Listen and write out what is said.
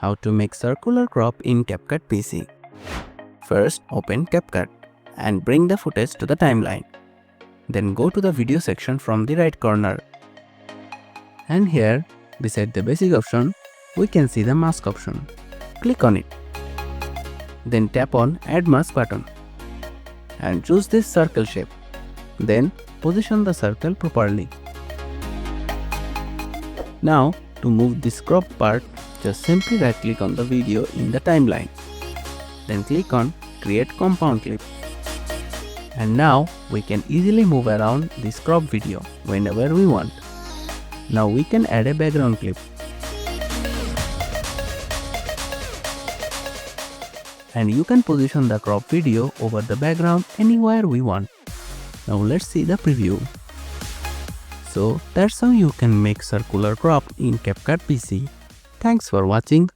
how to make circular crop in CapCut PC. First, open CapCut and bring the footage to the timeline. Then go to the video section from the right corner. And here, beside the basic option, we can see the mask option. Click on it. Then tap on Add Mask button. And choose this circle shape. Then position the circle properly. Now, to move this crop part, just simply right click on the video in the timeline. Then click on Create Compound Clip. And now we can easily move around this crop video whenever we want. Now we can add a background clip. And you can position the crop video over the background anywhere we want. Now let's see the preview. So that's how you can make circular crop in CapCut PC. Thanks for watching.